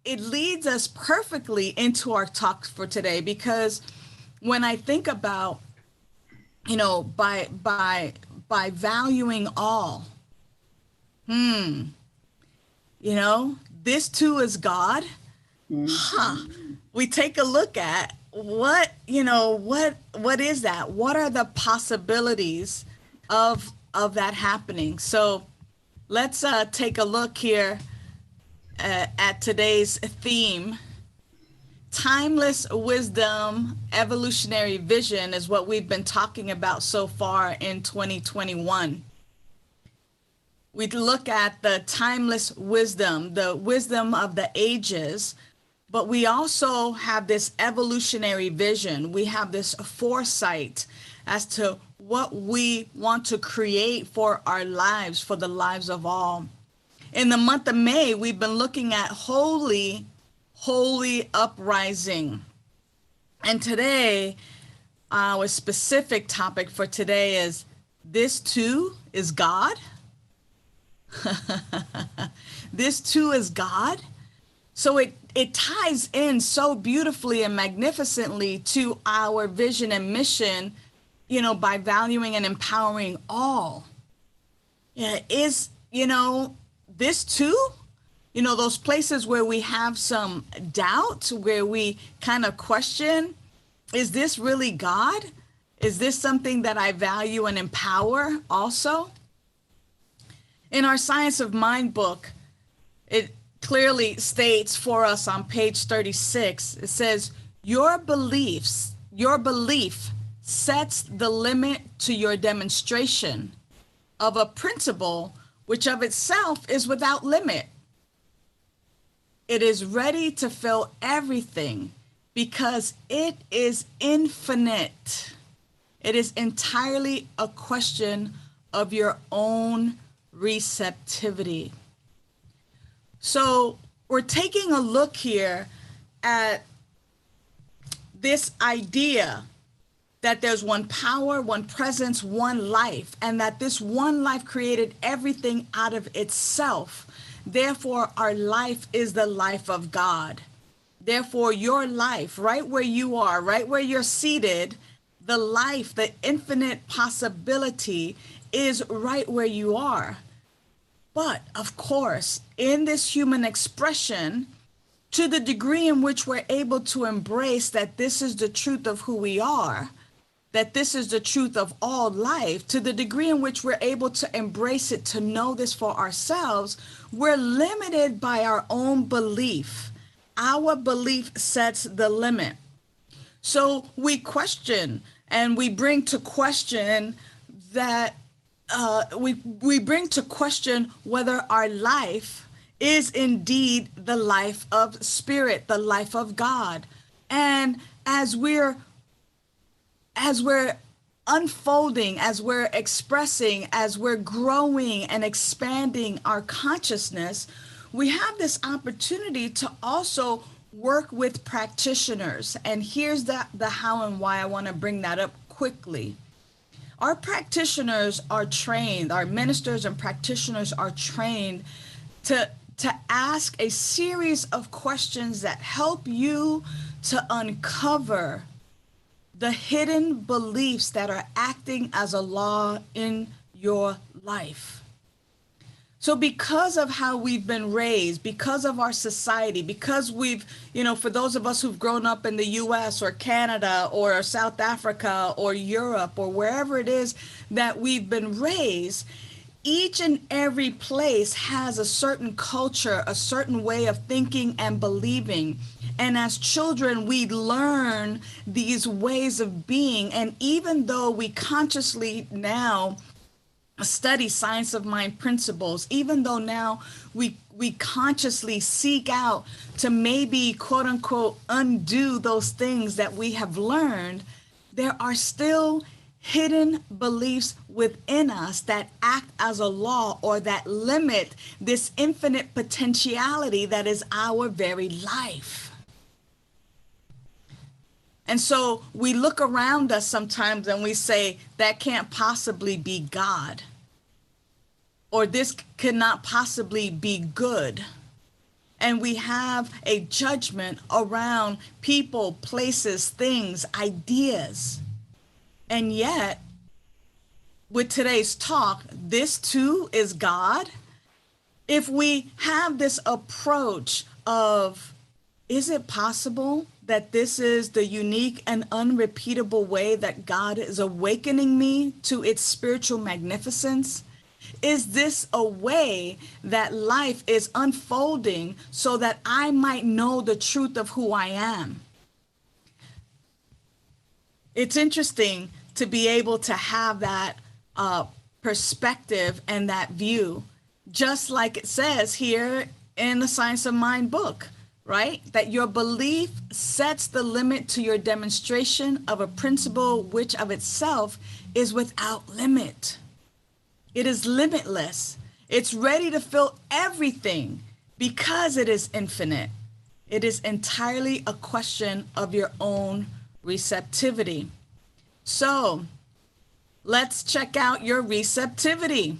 it leads us perfectly into our talk for today, because when I think about, by valuing all, you know, this too is God. Huh. We take a look at what is that? What are the possibilities of that happening? So let's take a look here at today's theme. Timeless wisdom, evolutionary vision is what we've been talking about so far in 2021. We look at the timeless wisdom, the wisdom of the ages, but we also have this evolutionary vision. We have this foresight as to what we want to create for our lives, for the lives of all. In the month of May, we've been looking at holy uprising. And today, our specific topic for today is, this too is God? This too is God? So it ties in so beautifully and magnificently to our vision and mission, by valuing and empowering all. Yeah, this too? Those places where we have some doubt, where we kind of question, is this really God? Is this something that I value and empower also? In our Science of Mind book, it clearly states for us on page 36, it says, your belief sets the limit to your demonstration of a principle which of itself is without limit. It is ready to fill everything because it is infinite. It is entirely a question of your own receptivity. So we're taking a look here at this idea that there's one power, one presence, one life, and that this one life created everything out of itself. Therefore, our life is the life of God. Therefore, your life, right where you are, right where you're seated, the life, the infinite possibility is right where you are. But of course, in this human expression, to the degree in which we're able to embrace that this is the truth of who we are, that this is the truth of all life, to the degree in which we're able to embrace it, to know this for ourselves, we're limited by our own belief. Our belief sets the limit. So we question and we bring to question that we bring to question whether our life is indeed the life of spirit, the life of God. And as we're unfolding, as we're expressing, as we're growing and expanding our consciousness, we have this opportunity to also work with practitioners. And here's the how and why I want to bring that up quickly. Our practitioners are trained, our ministers and practitioners are trained to ask a series of questions that help you to uncover the hidden beliefs that are acting as a law in your life. So because of how we've been raised, because of our society, because we've, for those of us who've grown up in the US or Canada or South Africa or Europe or wherever it is that we've been raised, each and every place has a certain culture, a certain way of thinking and believing. And as children, we learn these ways of being. And even though we consciously now study science of mind principles, even though now we consciously seek out to maybe, quote unquote, undo those things that we have learned, there are still hidden beliefs within us that act as a law or that limit this infinite potentiality that is our very life. And so we look around us sometimes and we say, that can't possibly be God, or this cannot possibly be good. and we have a judgment around people, places, things, ideas. And yet, with today's talk, this too is God. If we have this approach of, is it possible that this is the unique and unrepeatable way that God is awakening me to its spiritual magnificence? Is this a way that life is unfolding so that I might know the truth of who I am? It's interesting to be able to have that perspective and that view, just like it says here in the Science of Mind book, right? That your belief sets the limit to your demonstration of a principle which of itself is without limit. It is limitless. It's ready to fill everything because it is infinite. It is entirely a question of your own receptivity. So let's check out your receptivity.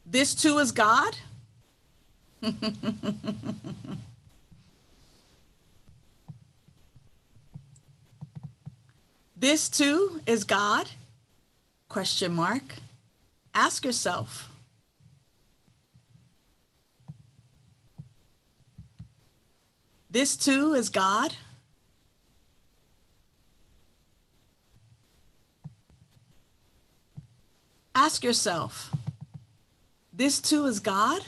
This too is God. This too is God? Question mark. Ask yourself. This too is God? Ask yourself. This too is God?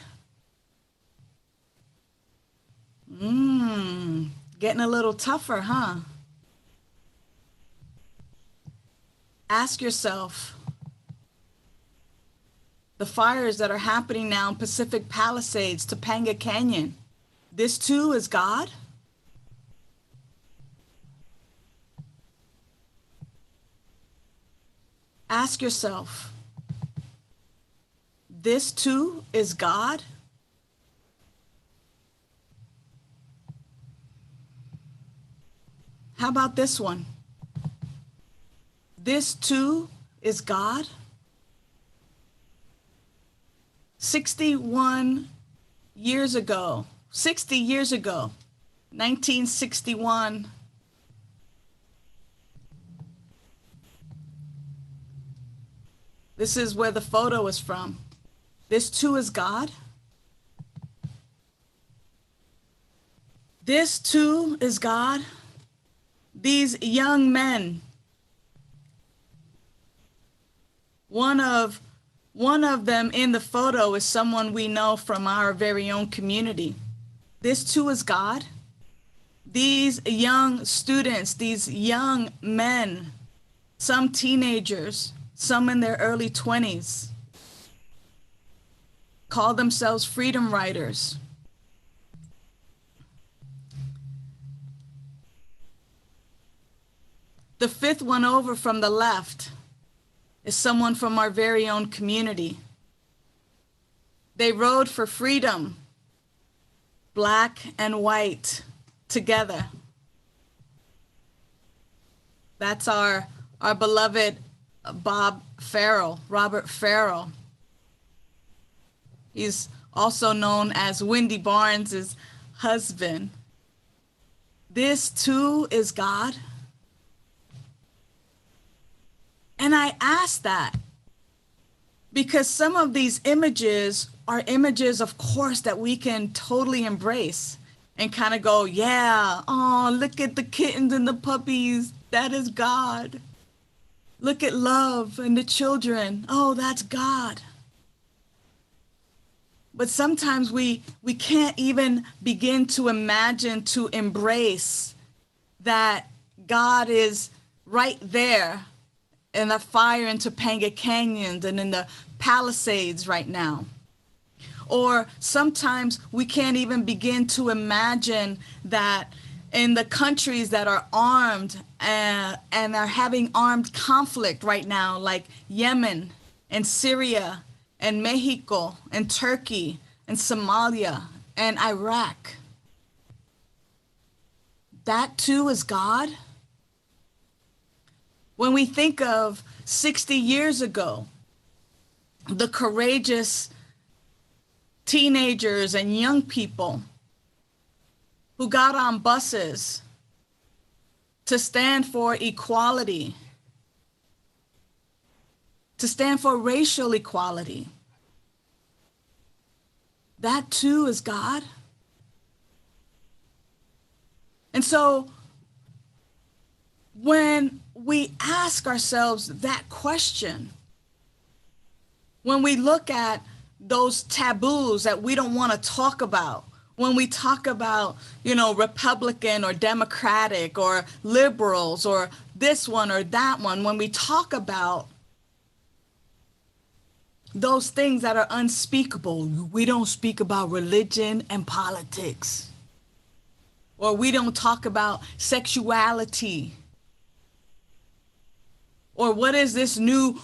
Getting a little tougher, huh? Ask yourself, the fires that are happening now in Pacific Palisades, Topanga Canyon, this too is God? Ask yourself, this too is God? How about this one? This too is God? 61 years ago, 60 years ago, 1961, this is where the photo is from. This too is God? This too is God? These young men, one of them in the photo is someone we know from our very own community. This too is God? These young students, these young men, some teenagers, some in their early 20s, call themselves freedom riders. The fifth one over from the left is someone from our very own community. They rode for freedom, black and white, together. That's our beloved Robert Farrell. He's also known as Wendy Barnes' husband. This too is God? And I ask that because some of these images are images, of course, that we can totally embrace and kind of go, yeah, oh, look at the kittens and the puppies. That is God. Look at love and the children. Oh, that's God. But sometimes we can't even begin to imagine, to embrace that God is right there in the fire in Topanga Canyon and in the Palisades right now. Or sometimes we can't even begin to imagine that in the countries that are armed and are having armed conflict right now, like Yemen and Syria and Mexico and Turkey and Somalia and Iraq. That too is God? When we think of 60 years ago, the courageous teenagers and young people who got on buses to stand for equality, to stand for racial equality. That too is God. And so when we ask ourselves that question, when we look at those taboos that we don't want to talk about, when we talk about, Republican or Democratic or liberals or this one or that one, when we talk about those things that are unspeakable, we don't speak about religion and politics, or we don't talk about sexuality, or what is this new,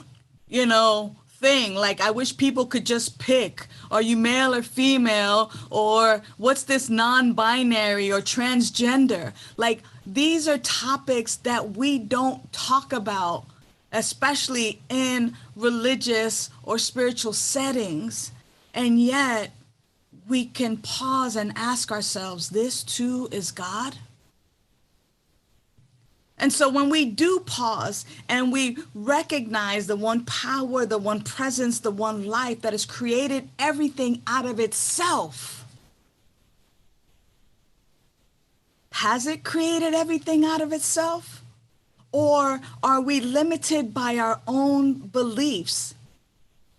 thing, like I wish people could just pick, are you male or female, or what's this non-binary or transgender? Like, these are topics that we don't talk about, especially in religious or spiritual settings, and yet we can pause and ask ourselves, this too is God? And so when we do pause and we recognize the one power, the one presence, the one life that has created everything out of itself, has it created everything out of itself? Or are we limited by our own beliefs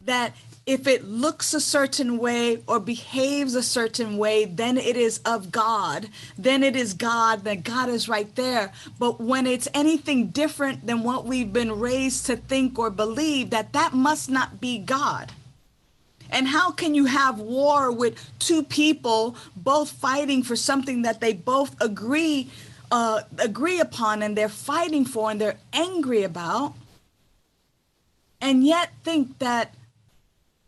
that if it looks a certain way or behaves a certain way, then it is of God, then it is God, that God is right there. But when it's anything different than what we've been raised to think or believe, that must not be God. And how can you have war with two people both fighting for something that they both agree upon, and they're fighting for and they're angry about, and yet think that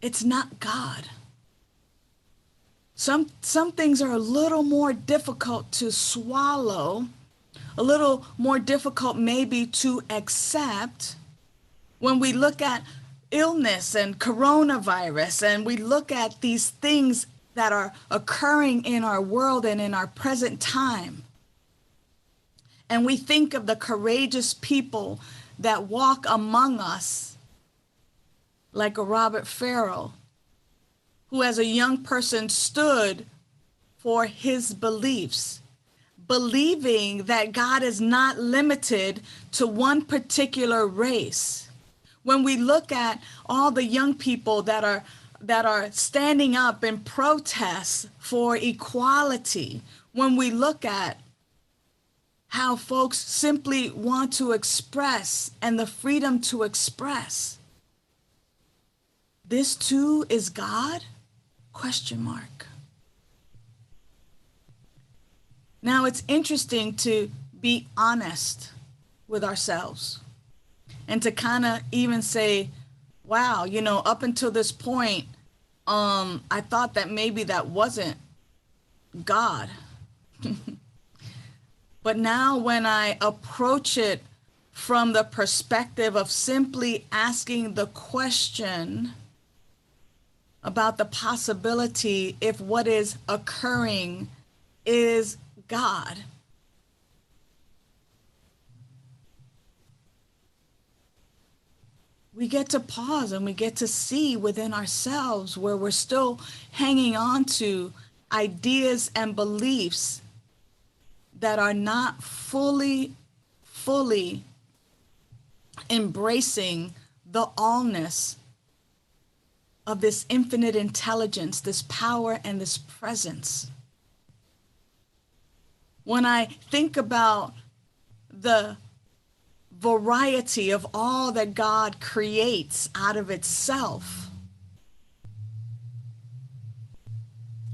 it's not God? Some things are a little more difficult to swallow, a little more difficult maybe to accept when we look at illness and coronavirus, and we look at these things that are occurring in our world and in our present time. And we think of the courageous people that walk among us, like a Robert Farrell, who as a young person stood for his beliefs, believing that God is not limited to one particular race. When we look at all the young people that are standing up in protest for equality, when we look at how folks simply want to express and the freedom to express, this too is God? ? Now, it's interesting to be honest with ourselves and to kind of even say, wow, up until this point, I thought that maybe that wasn't God. But now when I approach it from the perspective of simply asking the question about the possibility if what is occurring is God, we get to pause and we get to see within ourselves where we're still hanging on to ideas and beliefs that are not fully embracing the allness of this infinite intelligence, this power and this presence. When I think about the variety of all that God creates out of itself,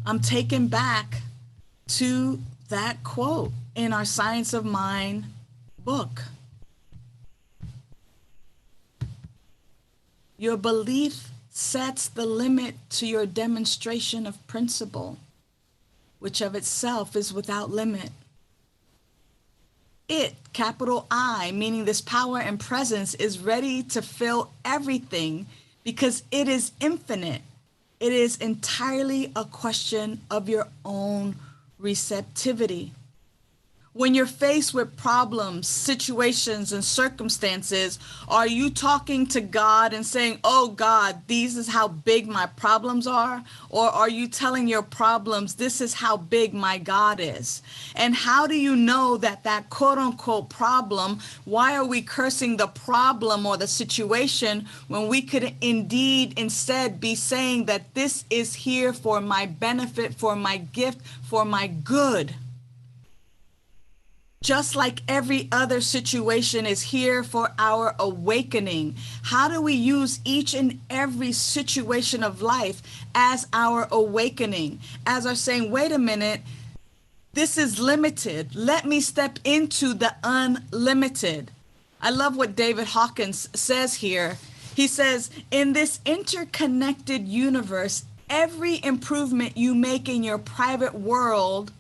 I'm taken back to that quote in our Science of Mind book. Your belief sets the limit to your demonstration of principle, which of itself is without limit. It, capital I, meaning this power and presence, is ready to fill everything because it is infinite. It is entirely a question of your own receptivity. When you're faced with problems, situations, and circumstances, are you talking to God and saying, oh God, this is how big my problems are? Or are you telling your problems, this is how big my God is? And how do you know that that quote unquote problem, why are we cursing the problem or the situation when we could indeed instead be saying that this is here for my benefit, for my gift, for my good? Just like every other situation is here for our awakening. How do we use each and every situation of life as our awakening? As our saying, wait a minute, this is limited. Let me step into the unlimited. I love what David Hawkins says here. He says, in this interconnected universe, every improvement you make in your private world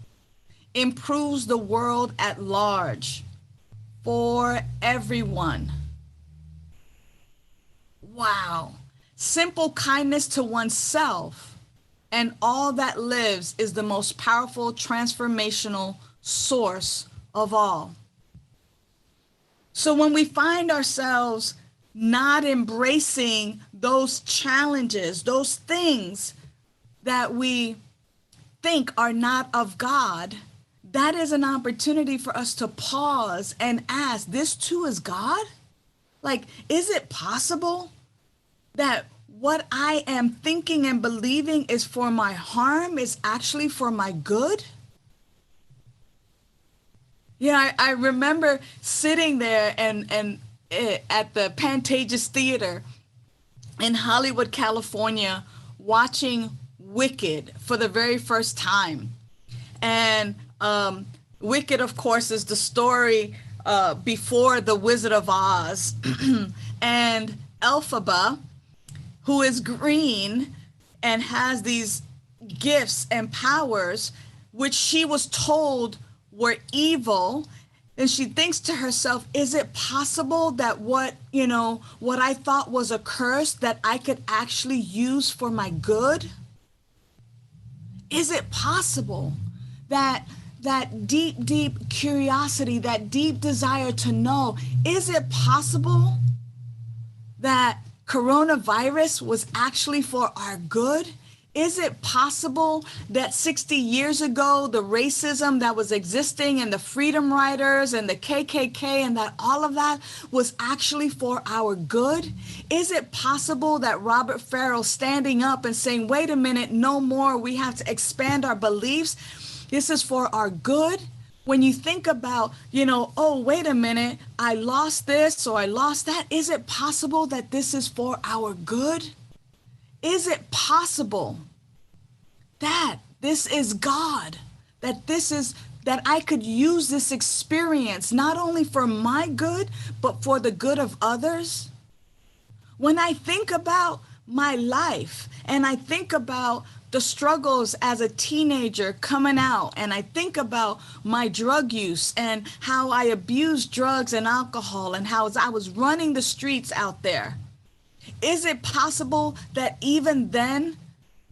improves the world at large for everyone. Wow. Simple kindness to oneself and all that lives is the most powerful transformational source of all. So when we find ourselves not embracing those challenges, those things that we think are not of God, that is an opportunity for us to pause and ask, this too is God? Like, is it possible that what I am thinking and believing is for my harm is actually for my good? Yeah, I remember sitting there and at the Pantages Theater in Hollywood, California, watching Wicked for the very first time. And Wicked, of course, is the story before The Wizard of Oz. And Elphaba, who is green and has these gifts and powers, which she was told were evil. And she thinks to herself, is it possible that what I thought was a curse that I could actually use for my good? Is it possible that deep curiosity, that deep desire to know, is it possible that coronavirus was actually for our good? Is it possible that 60 years ago, the racism that was existing and the Freedom Riders and the KKK and that all of that was actually for our good? Is it possible that Robert Farrell standing up and saying, wait a minute, no more, we have to expand our beliefs, this is for our good? When you think about, oh, wait a minute, I lost this or I lost that, is it possible that this is for our good? Is it possible that this is God, that I could use this experience not only for my good, but for the good of others? When I think about my life and I think about the struggles as a teenager coming out, and I think about my drug use and how I abused drugs and alcohol and how I was running the streets out there, is it possible that even then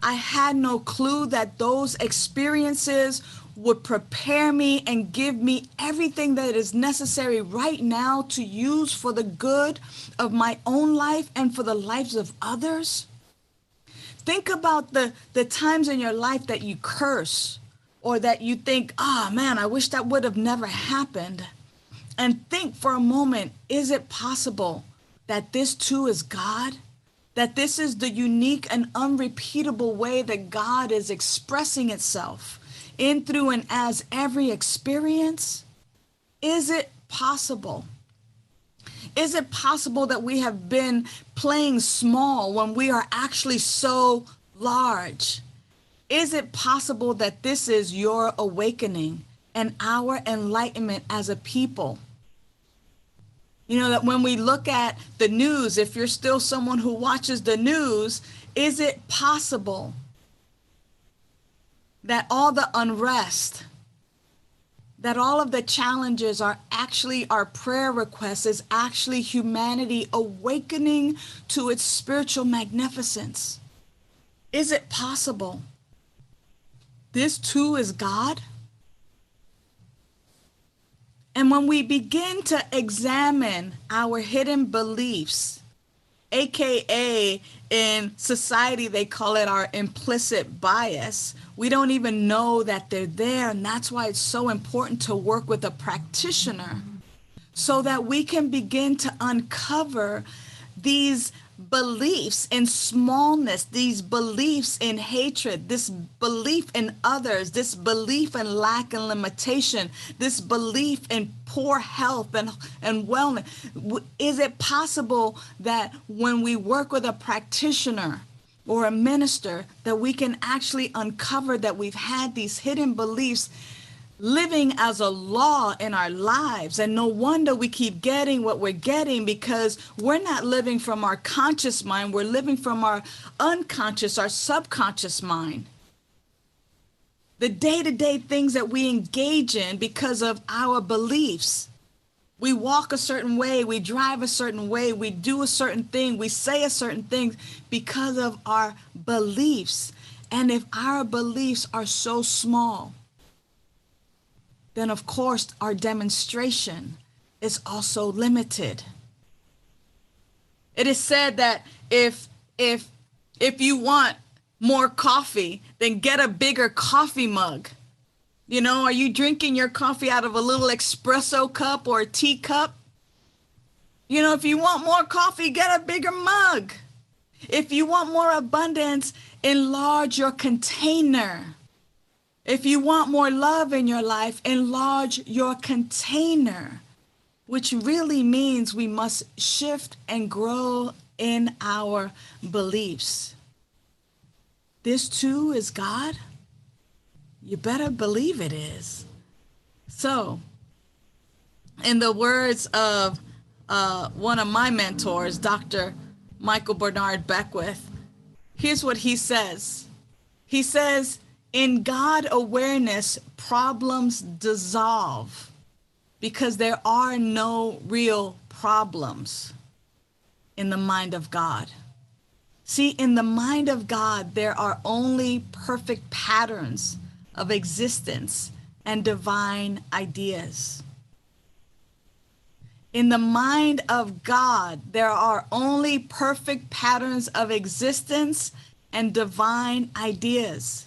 I had no clue that those experiences would prepare me and give me everything that is necessary right now to use for the good of my own life and for the lives of others? Think about the times in your life that you curse or that you think, oh man, I wish that would have never happened. And think for a moment, is it possible that this too is God? That this is the unique and unrepeatable way that God is expressing itself in, through, and as every experience? Is it possible? Is it possible that we have been playing small when we are actually so large? Is it possible that this is your awakening and our enlightenment as a people? That when we look at the news, if you're still someone who watches the news, is it possible that all the unrest, that all of the challenges are actually our prayer requests, is actually humanity awakening to its spiritual magnificence? Is it possible this too is God? And when we begin to examine our hidden beliefs, AKA in society, they call it our implicit bias. We don't even know that they're there. And that's why it's so important to work with a practitioner so that we can begin to uncover these beliefs in smallness, these beliefs in hatred, this belief in others, this belief in lack and limitation, this belief in poor health and wellness. Is it possible that when we work with a practitioner or a minister, that we can actually uncover that we've had these hidden beliefs living as a law in our lives? And no wonder we keep getting what we're getting, because we're not living from our conscious mind. We're living from our unconscious, our subconscious mind. The day-to-day things that we engage in because of our beliefs. We walk a certain way, we drive a certain way, we do a certain thing, we say a certain thing because of our beliefs. And if our beliefs are so small, then of course our demonstration is also limited. It is said that if you want more coffee, then get a bigger coffee mug. You know, are you drinking your coffee out of a little espresso cup or a teacup? You know, if you want more coffee, get a bigger mug. If you want more abundance, enlarge your container. If you want more love in your life, enlarge your container, which really means we must shift and grow in our beliefs. This too is God? You better believe it is. So, in the words of one of my mentors, Dr. Michael Bernard Beckwith, here's what he says. He says, in God awareness, problems dissolve because there are no real problems in the mind of God. See, in the mind of God, there are only perfect patterns of existence and divine ideas. In the mind of God, there are only perfect patterns of existence and divine ideas.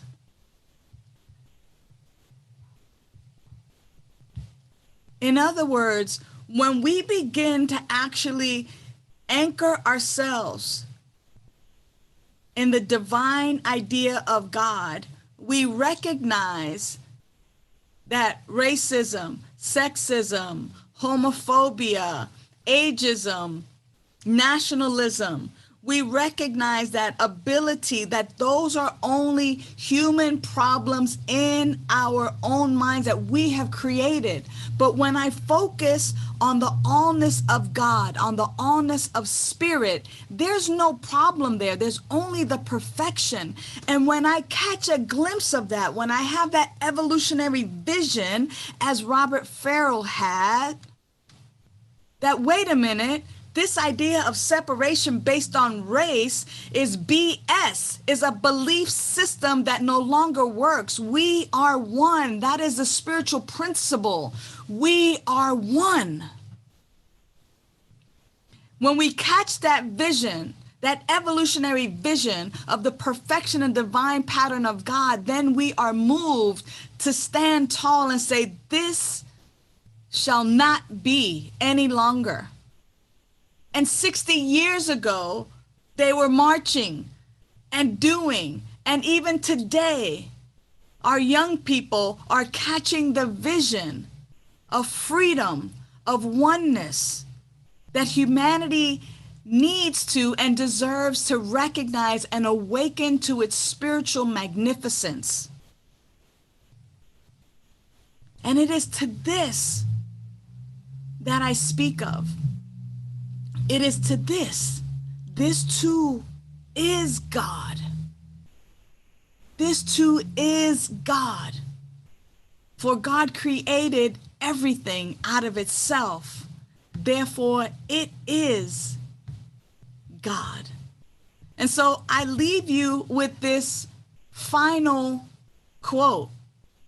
In other words, when we begin to actually anchor ourselves in the divine idea of God, we recognize that racism, sexism, homophobia, ageism, nationalism, we recognize that ability, that those are only human problems in our own minds that we have created. But when I focus on the allness of God, on the allness of spirit, there's no problem there. There's only the perfection. And when I catch a glimpse of that, when I have that evolutionary vision, as Robert Farrell had, that wait a minute, this idea of separation based on race is BS, is a belief system that no longer works. We are one. That is the spiritual principle. We are one. When we catch that vision, that evolutionary vision of the perfection and divine pattern of God, then we are moved to stand tall and say, this shall not be any longer. And 60 years ago, they were marching and doing. And even today, our young people are catching the vision of freedom, of oneness, that humanity needs to and deserves to recognize and awaken to its spiritual magnificence. And it is to this that I speak of. It is to this. This too is God. This too is God. For God created everything out of itself. Therefore, it is God. And so I leave you with this final quote,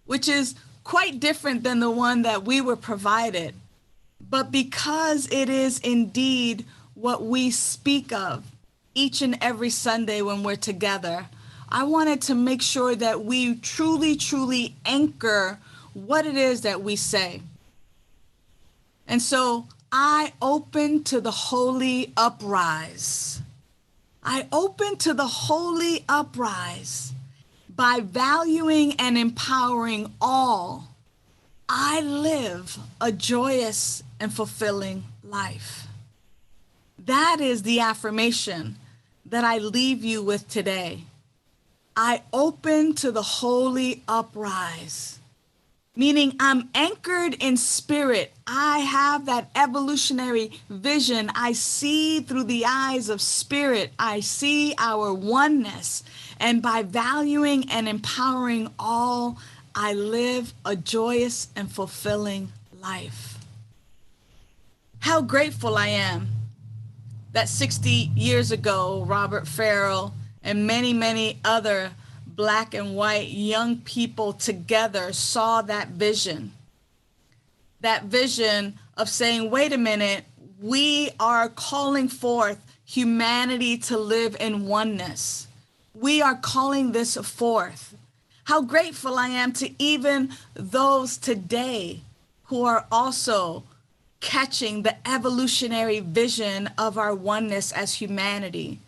which is quite different than the one that we were provided. But because it is indeed what we speak of each and every Sunday when we're together, I wanted to make sure that we truly, truly anchor what it is that we say. And so I open to the holy uprise. I open to the holy uprise by valuing and empowering all. I live a joyous and fulfilling life. That is the affirmation that I leave you with today. I open to the holy uprise, meaning I'm anchored in spirit. I have that evolutionary vision. I see through the eyes of spirit. I see our oneness. And by valuing and empowering all, I live a joyous and fulfilling life. How grateful I am that 60 years ago, Robert Farrell and many, many other Black and white young people together saw that vision of saying, wait a minute, we are calling forth humanity to live in oneness. We are calling this forth. How grateful I am to even those today who are also catching the evolutionary vision of our oneness as humanity.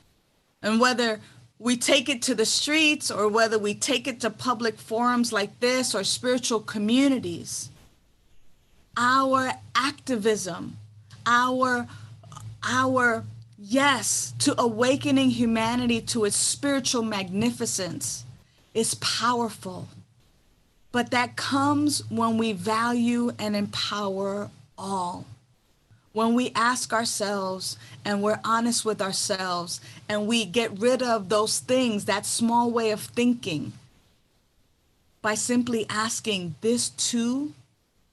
And whether we take it to the streets or whether we take it to public forums like this or spiritual communities, our activism, our yes to awakening humanity to its spiritual magnificence is powerful. But that comes when we value and empower all. When we ask ourselves and we're honest with ourselves and we get rid of those things, that small way of thinking, by simply asking, this too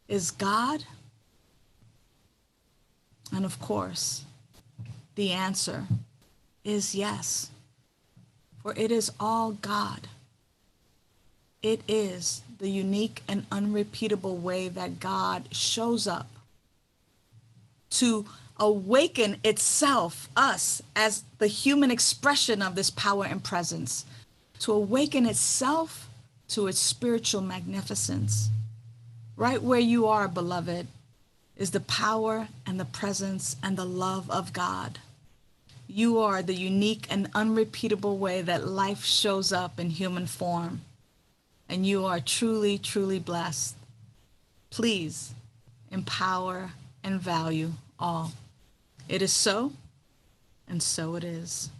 is God? And of course, the answer is yes, for it is all God. It is the unique and unrepeatable way that God shows up to awaken itself, us, as the human expression of this power and presence, to awaken itself to its spiritual magnificence. Right where you are, beloved, is the power and the presence and the love of God. You are the unique and unrepeatable way that life shows up in human form. And you are truly, truly blessed. Please empower and value all. It is so, and so it is.